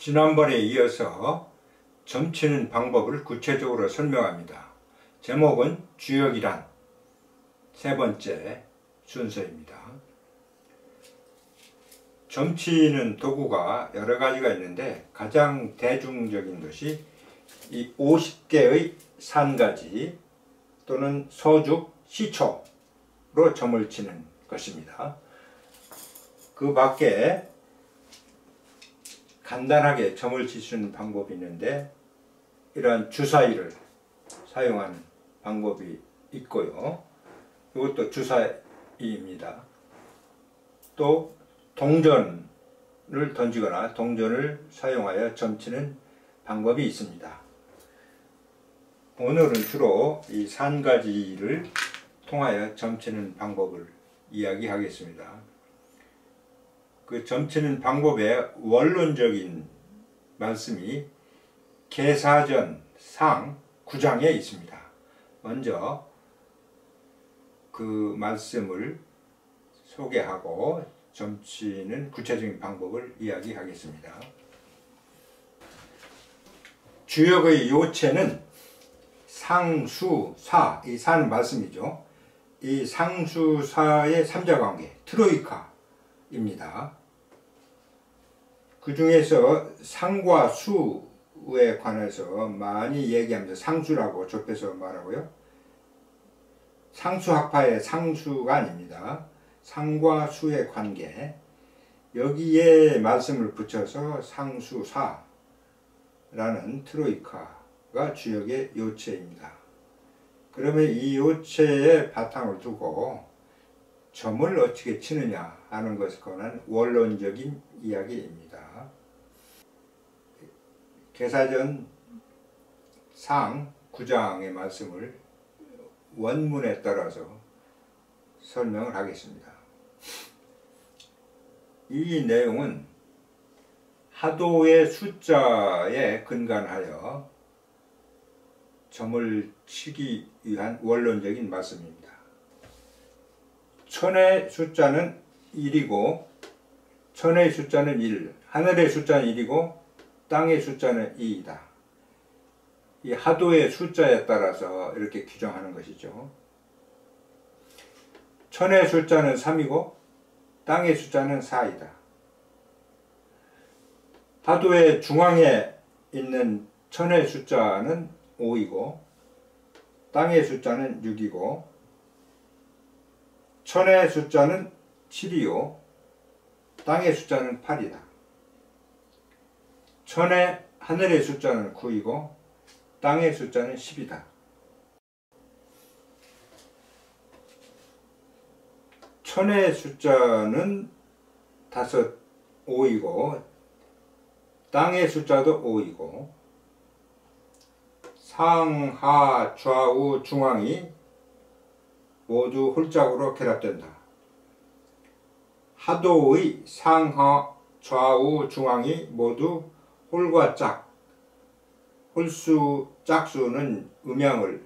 지난번에 이어서 점치는 방법을 구체적으로 설명합니다. 제목은 주역이란 세 번째 순서입니다. 점치는 도구가 여러 가지가 있는데 가장 대중적인 것이 이 50개의 산가지 또는 소죽, 시초로 점을 치는 것입니다. 그 밖에 간단하게 점을 칠 수 있는 방법이 있는데 이러한 주사위를 사용하는 방법이 있고요. 이것도 주사위입니다. 또 동전을 던지거나 동전을 사용하여 점치는 방법이 있습니다. 오늘은 주로 이 산가지를 통하여 점치는 방법을 이야기하겠습니다. 그 점치는 방법의 원론적인 말씀이 계사전 상 9장에 있습니다. 먼저 그 말씀을 소개하고 점치는 구체적인 방법을 이야기하겠습니다. 주역의 요체는 상수사, 이 사는 말씀이죠. 이 상수사의 삼자관계, 트로이카입니다. 그 중에서 상과 수에 관해서 많이 얘기합니다. 상수라고 좁혀서 말하고요. 상수학파의 상수가 아닙니다. 상과 수의 관계, 여기에 말씀을 붙여서 상수사라는 트로이카가 주역의 요체입니다. 그러면 이 요체의 바탕을 두고 점을 어떻게 치느냐 하는 것에 관한 원론적인 이야기입니다. 계사전 상 9장의 말씀을 원문에 따라서 설명을 하겠습니다. 이 내용은 하도의 숫자에 근간하여 점을 치기 위한 원론적인 말씀입니다. 천의 숫자는 1이고 천의 숫자는 1, 하늘의 숫자는 1이고 땅의 숫자는 2이다. 이 하도의 숫자에 따라서 이렇게 규정하는 것이죠. 천의 숫자는 3이고 땅의 숫자는 4이다. 하도의 중앙에 있는 천의 숫자는 5이고 땅의 숫자는 6이고 천의 숫자는 7이요 땅의 숫자는 8이다. 천의 하늘의 숫자는 9이고 땅의 숫자는 10이다. 천의 숫자는 5이고 땅의 숫자도 5이고 상, 하, 좌우, 중앙이 모두 홀짝으로 결합된다. 하도의 상, 하, 좌우, 중앙이 모두 홀과 짝, 홀수, 짝수는 음양을,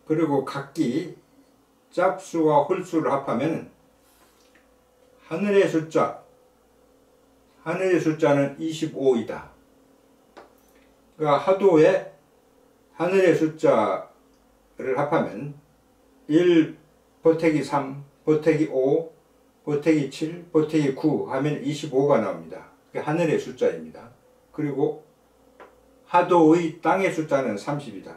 그리고 각기 짝수와 홀수를 합하면 하늘의 숫자는 25이다. 그러니까 하도에 하늘의 숫자를 합하면 1 보태기 3 보태기 5 보태기 7 보태기 9 하면 25가 나옵니다. 그게 하늘의 숫자입니다. 그리고 하도의 땅의 숫자는 30이다.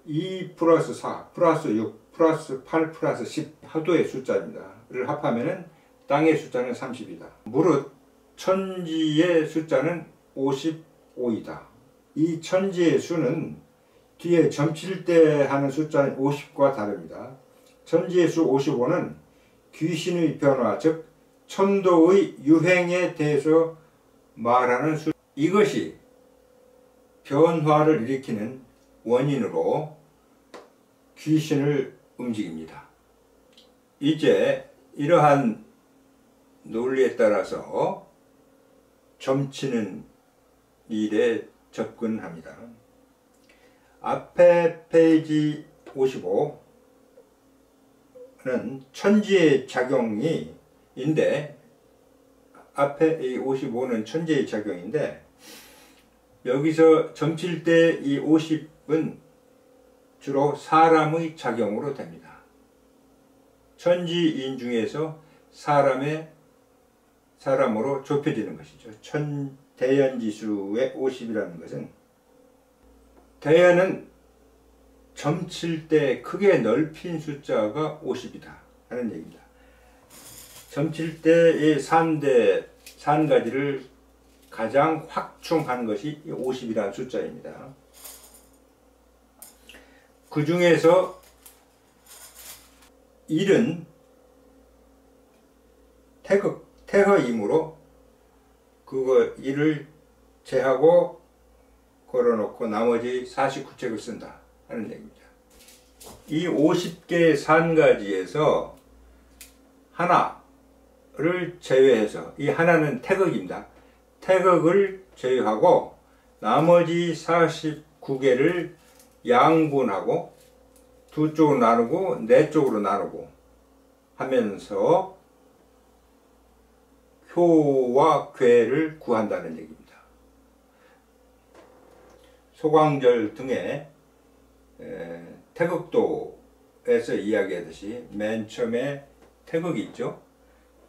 2 플러스 4 플러스 6 플러스 8 플러스 10 하도의 숫자입니다. 를 합하면 땅의 숫자는 30이다. 무릇 천지의 숫자는 55이다. 이 천지의 수는 뒤에 점칠 때 하는 숫자는 50과 다릅니다. 천지의 수 55는 귀신의 변화, 즉 천도의 유행에 대해서 말하는 수, 이것이 변화를 일으키는 원인으로 귀신을 움직입니다. 이제 이러한 논리에 따라서 점치는 일에 접근합니다. 앞에 페이지 55는 천지의 작용인데 앞에 이 55는 천지의 작용인데 여기서 점칠 때 이 50은 주로 사람의 작용으로 됩니다. 천지인 중에서 사람으로 좁혀지는 것이죠. 대연지수의 50이라는 것은, 대연은 점칠 때 크게 넓힌 숫자가 50이다 하는 얘기입니다. 점칠 때의 산가지를 가장 확충한 것이 50이라는 숫자입니다. 그 중에서 1은 태허이므로 그거 1을 제하고 걸어놓고 나머지 49책을 쓴다 하는 얘기입니다. 이 50개의 산가지에서 하나를 제외해서, 이 하나는 태극입니다. 태극을 제외하고 나머지 49개를 양분하고 두 쪽으로 나누고 네 쪽으로 나누고 하면서 효와 괴를 구한다는 얘기입니다. 소광절 등의 태극도에서 이야기하듯이 맨 처음에 태극이 있죠.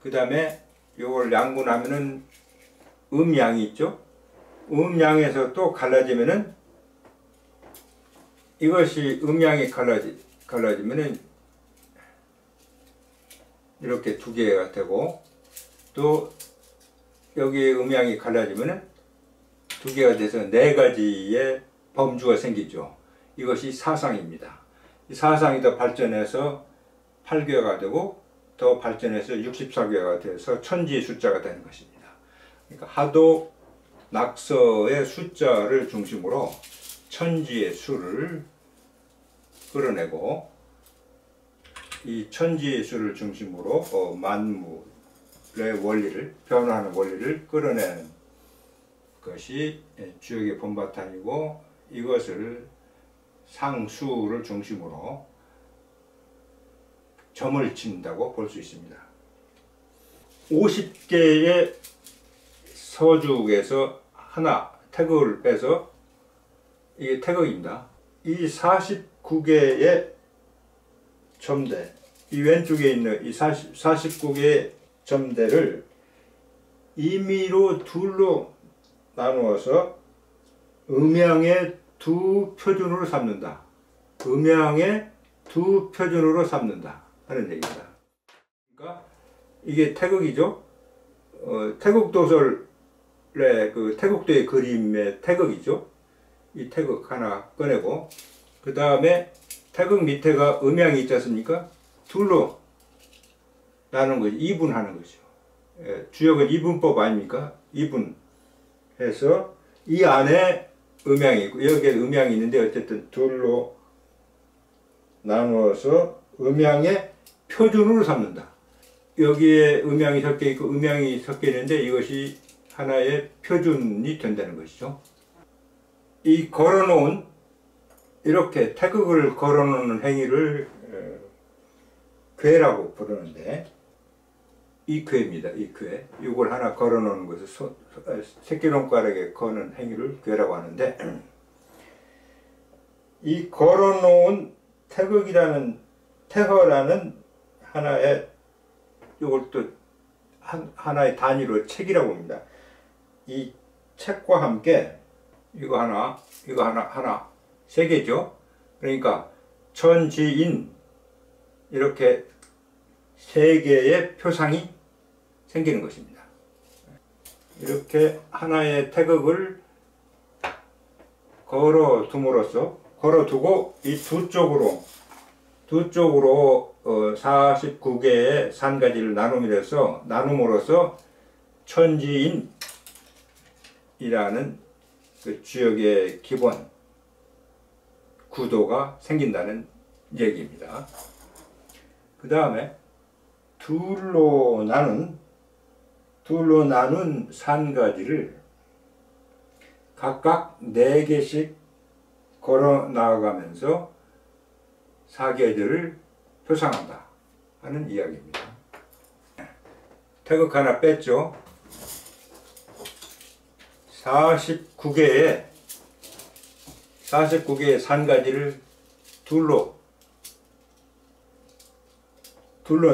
그 다음에 요걸 양분하면은 음양이 있죠. 음양에서 또 갈라지면은, 이것이 음양이 갈라지면은 이렇게 두 개가 되고, 또 여기에 음양이 갈라지면은 두 개가 돼서 네 가지의 범주가 생기죠. 이것이 사상입니다. 이 사상이 더 발전해서 8개가 되고 더 발전해서 64개가 돼서 천지의 숫자가 되는 것입니다. 그러니까 하도 낙서의 숫자를 중심으로 천지의 수를 끌어내고, 이 천지의 수를 중심으로 만물의 원리를, 변화하는 원리를 끌어내는 것이 주역의 본바탕이고, 이것을 상수를 중심으로 점을 친다고 볼 수 있습니다. 50개의 서죽에서 하나 태극을 빼서, 이게 태극입니다. 이 49개의 점대, 이 왼쪽에 있는 이 49개의 점대를 임의로 둘로 나누어서 음양의 두 표준으로 삼는다. 음양의 두 표준으로 삼는다 하는 얘기입니다. 그러니까 이게 태극이죠. 태극도설의 그 태극도의 그림의 태극이죠. 이 태극 하나 꺼내고, 그 다음에 태극 밑에가 음양이 있지 않습니까? 둘로 나누는 거죠. 이분하는 거죠. 주역은 이분법 아닙니까? 이분해서 이 안에 음양이 있고 여기에 음양이 있는데, 어쨌든 둘로 나누어서 음양의 표준으로 삼는다. 여기에 음양이 섞여 있고 음양이 섞여 있는데 이것이 하나의 표준이 된다는 것이죠. 이 걸어놓은, 이렇게 태극을 걸어놓는 행위를 괴라고 부르는데, 이 괴입니다. 이 괴. 이걸 하나 걸어놓는 것을 새끼손가락에 거는 행위를 괴라고 하는데, 이 걸어놓은 태허라는 하나의, 이걸 또 하나의 단위로 책이라고 합니다. 이 책과 함께 이거 하나 세 개죠. 그러니까 천지인, 이렇게 세 개의 표상이 생기는 것입니다. 이렇게 하나의 태극을 걸어두고 이 두 쪽으로 49개의 산가지를 나눔으로써 천지인이라는 그 주역의 기본 구도가 생긴다는 얘기입니다. 그 다음에 둘로 나눈 산가지를 각각 4개씩 걸어 나아가면서 사계절을 표상한다 하는 이야기입니다. 태극 하나 뺐죠. 49개의 산가지를 둘로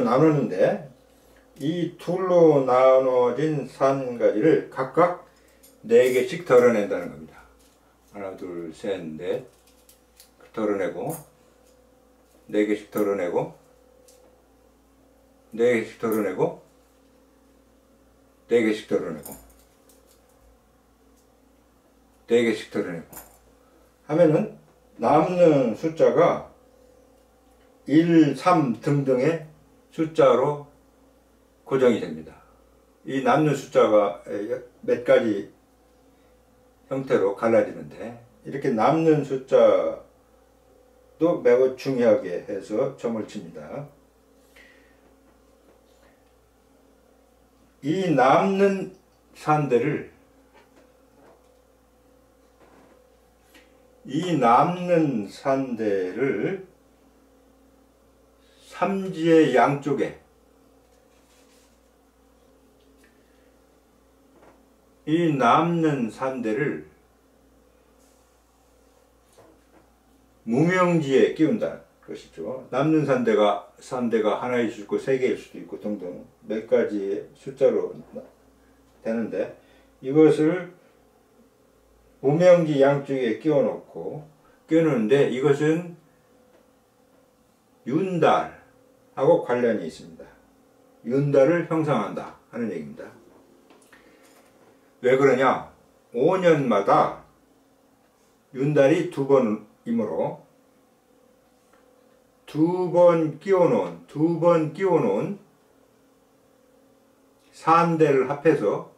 나누는데, 이 둘로 나눠진 산가지를 각각 4개씩 덜어낸다는 겁니다. 하나, 둘, 셋, 넷 덜어내고, 4개씩 덜어내고, 4개씩 덜어내고, 4개씩 덜어내고, 4개씩 덜어내고 하면은 남는 숫자가 1, 3 등등의 숫자로 고정이 됩니다. 이 남는 숫자가 몇 가지 형태로 갈라지는데, 이렇게 남는 숫자도 매우 중요하게 해서 점을 칩니다. 이 남는 산들을 삼지의 양쪽에, 이 남는 산대를 무명지에 끼운다는 것이죠. 남는 산대가 하나일 수도 있고 3개일 수도 있고 등등 몇 가지의 숫자로 되는데, 이것을 무명지 양쪽에 끼워놓는데, 이것은 윤달하고 관련이 있습니다. 윤달을 형성한다 하는 얘기입니다. 왜 그러냐? 5년마다 윤달이 2번이므로 두 번 끼워놓은 산대를 합해서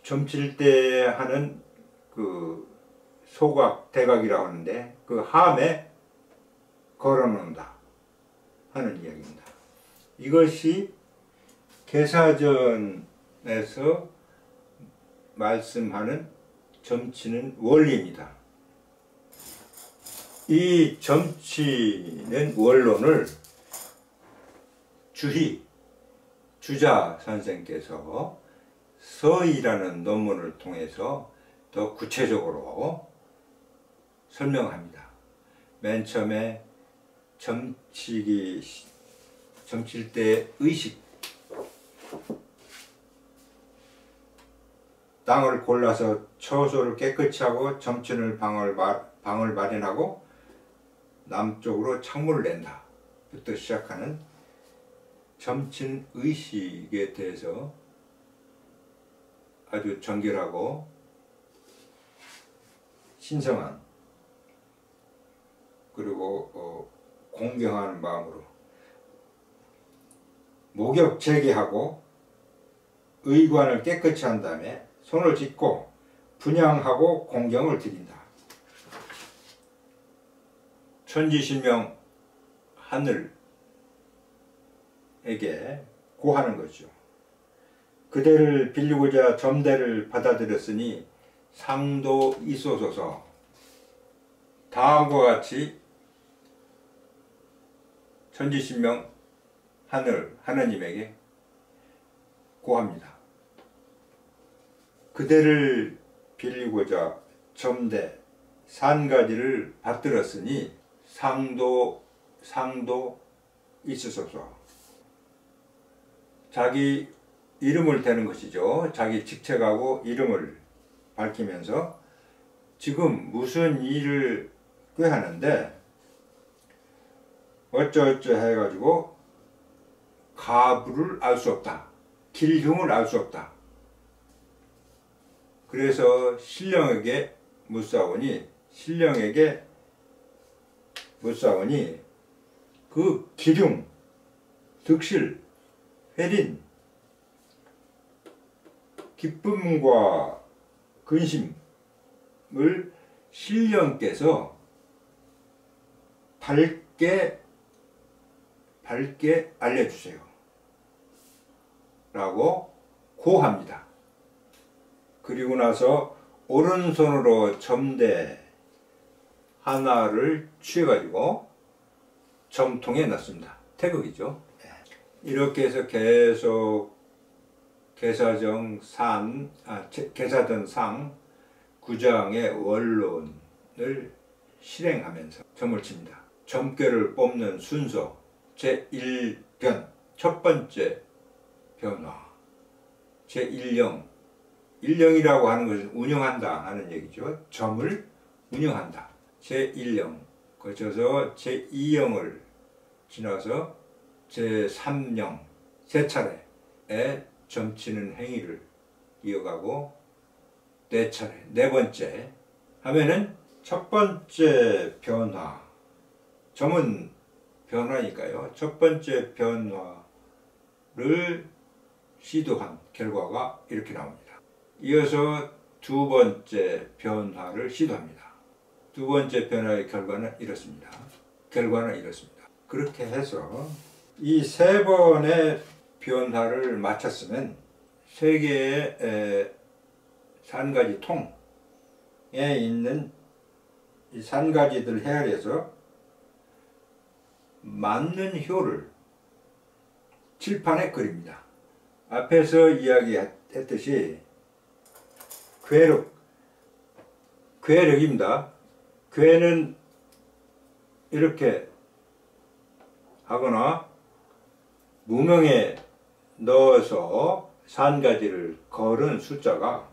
점칠 때 하는 그 소각, 대각이라고 하는데, 그 함에 걸어 놓는다 하는 이야기입니다. 이것이 계사전에서 말씀하는 점치는 원리입니다. 이 점치는 원론을 주자 선생께서 서이라는 논문을 통해서 더 구체적으로 설명합니다. 맨 처음에 점칠 때 의식, 땅을 골라서 처소를 깨끗이 하고 점치는 방을 마련하고 남쪽으로 창문을 낸다 부터 시작하는 점친 의식에 대해서 아주 정결하고 신성한, 그리고 공경하는 마음으로 목욕 재개하고 의관을 깨끗이 한 다음에 손을 씻고 분향하고 공경을 드린다. 천지신명 하늘에게 고하는 거죠. 그대를 빌리고자 점대를 받아들였으니 상도 있소서서. 다음과 같이 천지신명 하느님에게 고합니다. 그대를 빌리고자 점대 산가지를 받들었으니 상도 있으소서. 자기 이름을 대는 것이죠. 자기 직책하고 이름을 밝히면서 지금 무슨 일을 꾀하는데 어쩌어쩌 해가지고 가부를 알 수 없다. 길흉을 알 수 없다. 그래서 신령에게 묻사오니 그 기륭, 득실, 회린, 기쁨과 근심을 신령께서 밝게 알려주세요 라고 고합니다. 그리고 나서 오른손으로 점대 하나를 취해가지고 점통에 넣습니다. 태극이죠. 이렇게 해서 계속 계사전 상 구장의 원론을 실행하면서 점을 칩니다. 점괘를 뽑는 순서 제1변 첫 번째 변화 제1령 일령이라고 하는 것은 운영한다 하는 얘기죠. 점을 운영한다. 제1령 거쳐서 제2형을 지나서 제3령 세 차례에 점치는 행위를 이어가고 네 차례 네 번째 하면은 첫 번째 변화 점은 변화니까요. 첫 번째 변화를 시도한 결과가 이렇게 나옵니다. 이어서 두 번째 변화를 시도합니다. 두 번째 변화의 결과는 이렇습니다. 그렇게 해서 이 세 번의 변화를 마쳤으면 세 개의 산가지 통에 있는 이 산가지들 헤아려서 맞는 효를 칠판에 그립니다. 앞에서 이야기했듯이 괴력입니다. 괴는 이렇게 하거나 무명에 넣어서 산가지를 걸은 숫자가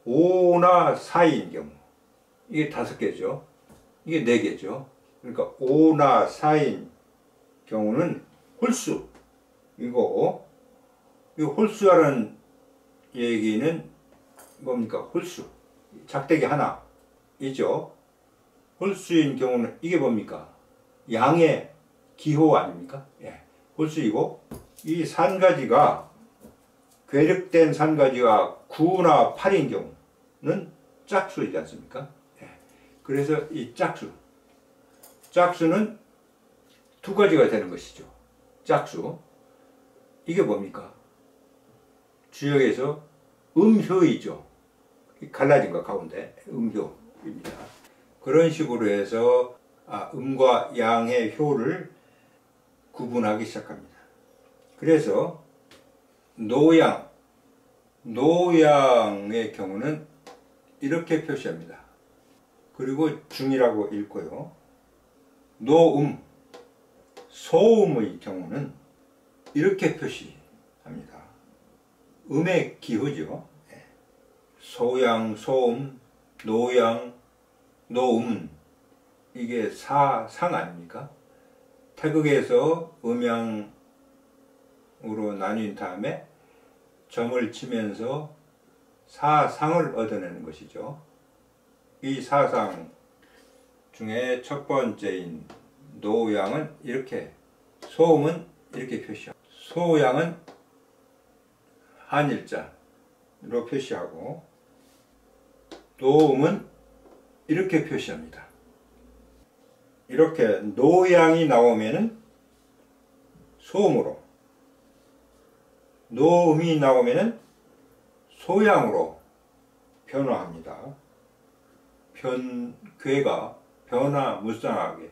5나 4인 경우 이게 5개죠. 이게 4개죠. 그러니까 5나 4인 경우는 홀수이고 이 홀수라는 얘기는 뭡니까? 홀수 작대기 하나이죠. 홀수인 경우는 이게 뭡니까? 양의 기호 아닙니까? 예. 홀수이고 이 산가지가 괴력된 산가지가 9나 8인 경우는 짝수이지 않습니까? 예. 그래서 이 짝수는 두 가지가 되는 것이죠. 짝수 이게 뭡니까? 주역에서 음효이죠. 갈라진 것 가운데 음효입니다. 그런 식으로 해서 음과 양의 효를 구분하기 시작합니다. 그래서 노양의 경우는 이렇게 표시합니다. 그리고 중이라고 읽고요. 소음의 경우는 이렇게 표시합니다. 음의 기호죠. 소양, 소음, 노양, 노음 이게 사상 아닙니까? 태극에서 음양으로 나뉜 다음에 점을 치면서 사상을 얻어내는 것이죠. 이 사상 중에 첫 번째인 노양은 이렇게 소음은 이렇게 표시하고 소양은 한일자로 표시하고 노음은 이렇게 표시합니다. 이렇게 노양이 나오면은 소음으로 노음이 나오면은 소양으로 변화합니다. 괴가 변화무쌍하게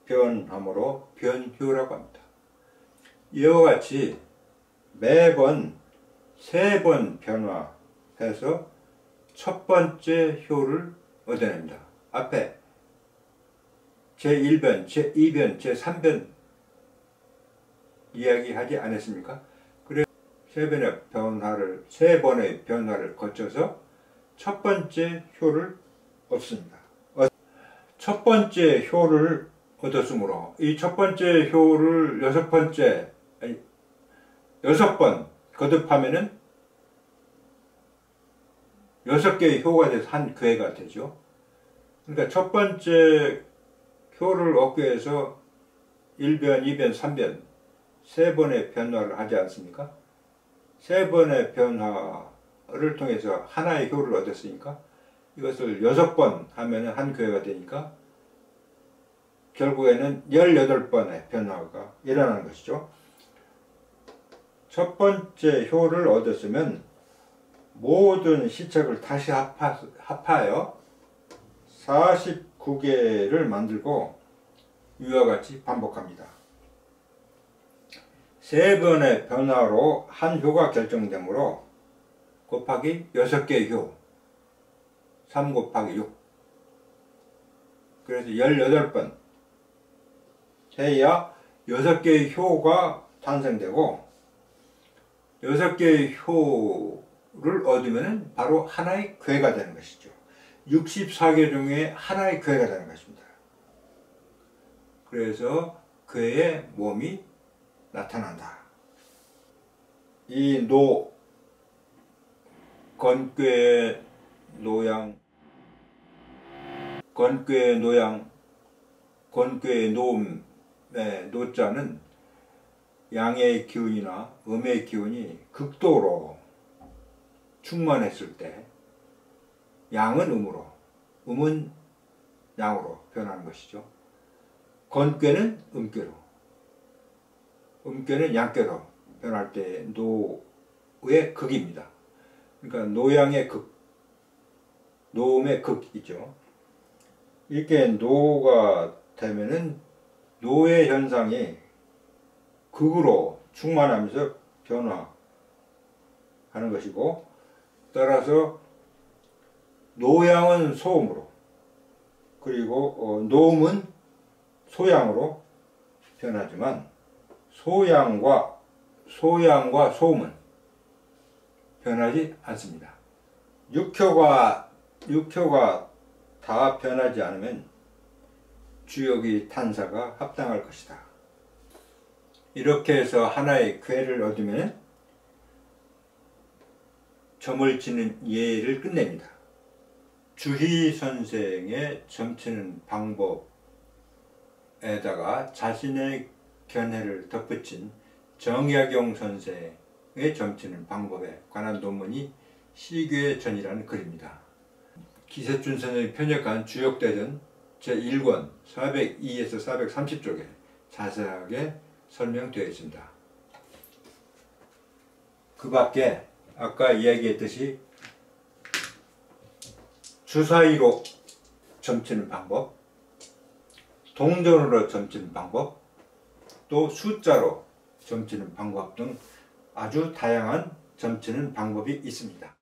변함으로 변효라고 합니다. 이와 같이 매번 3번 변화해서 첫 번째 효를 얻어냅니다. 앞에 제1변, 제2변, 제3변 이야기하지 않았습니까? 그래서 3번의 변화를 거쳐서 첫 번째 효를 얻습니다. 첫 번째 효를 얻었으므로 이 첫 번째 효를 6번 거듭하면은 6개의 효가 돼서 한 괴가 되죠. 그러니까 첫 번째 효를 얻기 위해서 1변, 2변, 3변 3번의 변화를 하지 않습니까? 3번의 변화를 통해서 하나의 효를 얻었으니까 이것을 6번 하면 한 괴가 되니까 결국에는 18번의 변화가 일어나는 것이죠. 첫 번째 효를 얻었으면 모든 시책을 다시 합하여 49개를 만들고 이와 같이 반복합니다. 3번의 변화로 한 효가 결정되므로 곱하기 6개의 효, 3 곱하기 6, 그래서 18번 해야 6개의 효가 탄생되고, 6개의 효를 얻으면 바로 하나의 괴가 되는 것이죠. 64개 중에 하나의 괴가 되는 것입니다. 그래서 괴의 몸이 나타난다. 이 건괴의 노양, 건괴의 노양, 건괴의 노음의 노자는 양의 기운이나 음의 기운이 극도로 충만했을 때 양은 음으로, 음은 양으로 변하는 것이죠. 건괴는 음괴로, 음괴는 양괴로 변할 때 노의 극입니다. 그러니까 노양의 극, 노음의 극이죠. 이렇게 노가 되면은 노의 현상이 극으로 충만하면서 변화하는 것이고, 따라서 노양은 소음으로, 그리고 노음은 소양으로 변하지만 소양과 소음은 변하지 않습니다. 6효가 다 변하지 않으면 주역의 탄사가 합당할 것이다. 이렇게 해서 하나의 괴를 얻으면 점을 치는 예를 끝냅니다. 주희 선생의 점치는 방법에다가 자신의 견해를 덧붙인 정약용 선생의 점치는 방법에 관한 논문이 시괴전이라는 글입니다. 기세춘 선생이 편역한 주역대전 제1권 402에서 430쪽에 자세하게 설명되어 있습니다. 그 밖에 아까 이야기했듯이 주사위로 점치는 방법, 동전으로 점치는 방법, 또 숫자로 점치는 방법 등 아주 다양한 점치는 방법이 있습니다.